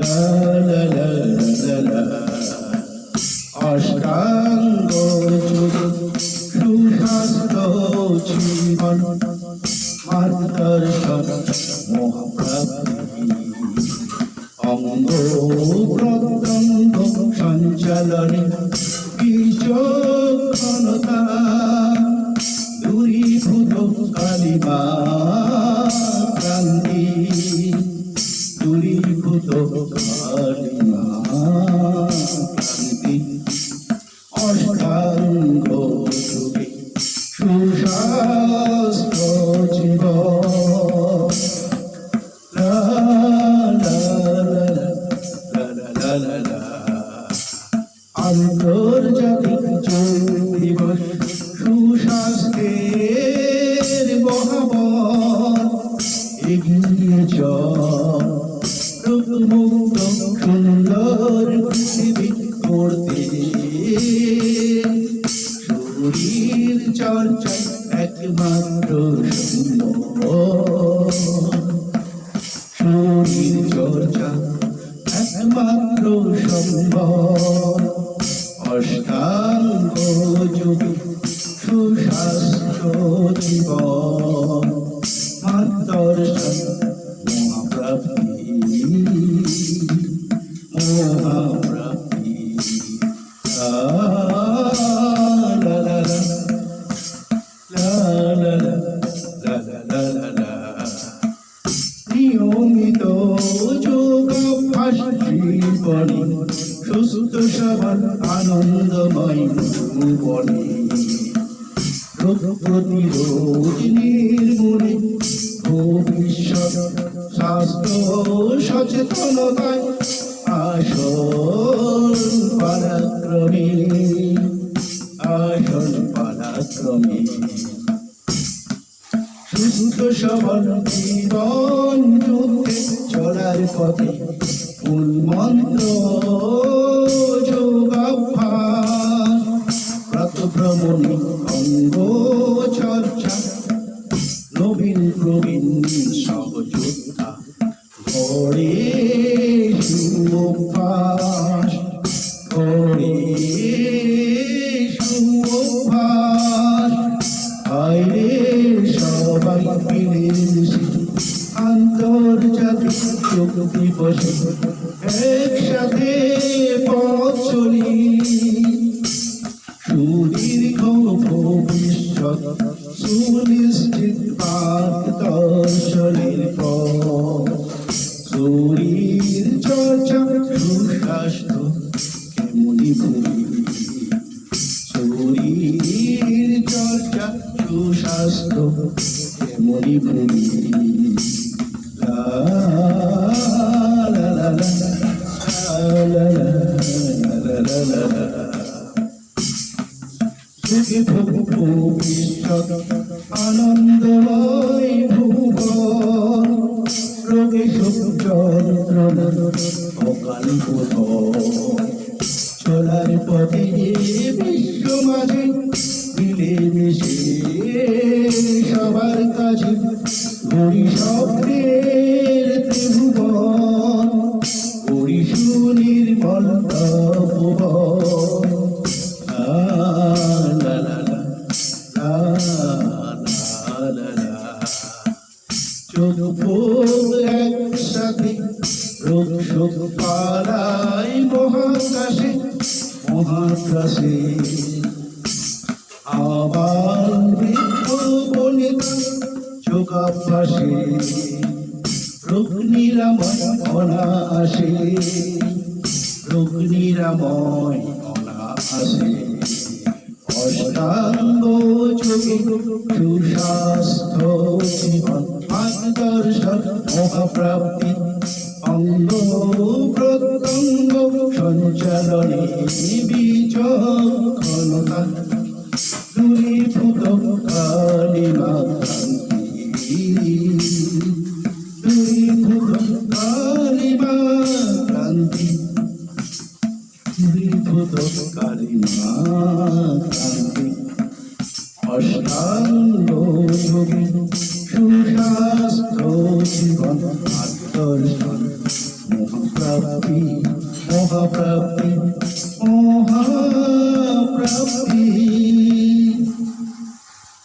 লা লা লা লা লা। অষ্টাঙ্গ যোগ সুস্বাস্থ্য জীবন মার্গদর্শন মহাপ্রাপ্তি অঙ্গ প্রত্যঙ্গ সঞ্চালনে বিচক্ষণতা দূরীভূত কালিমা ক্রান্তি দূরীভূত কালিমা ক্রান্তি অষ্টাঙ্গ যোগে সুস্বাস্থ্য জীবন লা লা লা লা লা লা। আন্তর্জাতিক যোগ দিবস সুস্বাস্থ্যের মহাবন এগিয়ে চল রোগমুক্ত সুন্দর পৃথিবী করতে শরীর চর্চায় একমাত্র সম্ভব শরীর চর্চা একমাত্র সম্ভব অষ্টাঙ্গ যোগে সুস্বাস্থ্য জীবন মার্গদর্শন মহাপ্রাপ্তি মহাপ্রাপ্তি লা লা লা লা লা লা লা লা লা। নিয়মিত যোগাভ্যাস জীবনে সুস্থ সবল আনন্দময় জীবনে রোগ প্রতিরোধ নির্মূলে ভবিষ্যৎ স্বাস্থ্য সচেতনতায় আসন পালাক্রমে আসন পালাক্রমে সুস্থ সবল জীবন যুদ্ধে চলার পথে মূল মন্ত্র যোগাভ্যাস প্রাতঃভ্রমণে অঙ্গ চর্চা নবীন প্রবীণ সহযোদ্ধা ঘরে সুঅভ্যাস ঘরে সুঅভ্যাস বাইরে সবাই মিলেমিশে আন্তর্জাতিক যোগ দিবসে একসাথে পথ চলি সুদীর্ঘ ভবিষ্যৎ সুনিশ্চিত মার্গদর্শনের পথ শরীর চর্চা সুস্বাস্থ্য কেমনি ভুলি শরীর চর্চা সুস্বাস্থ্য কেমনি ভুলি লা লা লা লা লা লা লা লা লা। সুখে ভবিষ্যৎ আনন্দময় ভুবন রোগে শোক যন্ত্রণা অকাল বোধন চলার পথে বিশ্ব মাঝে মিলেমিশে সবার কাছে গড়ি স্বপ্নের ত্রিভুবন গড়ি সুনির্মল তপোবন লা লা লা লা লা লা। চোখ একসাথে রোগ শোক পালায় মহাকাশে মহাকাশে আবার বৃদ্ধ বনিতা যোগাভ্যাসে রোগ নিরাময় অনায়াসে রোগ নিরাময় অনায়াসে অষ্টাঙ্গ যোগে সুস্বাস্থ্য জীবন মার্গদর্শন মহাপ্রাপ্তি অঙ্গ প্রত্যঙ্গ সঞ্চালনে বিচক্ষণতা দূরীভূত কালিমা ক্রান্তি দূরীভূত কালিমা ক্রান্তি দূরীভূত কালিমা ক্রান্তি অষ্টাঙ্গ যোগে সুস্বাস্থ্য জীবন মার্গদর্শন প্রাপ্তি মহাপ্রাপ্তি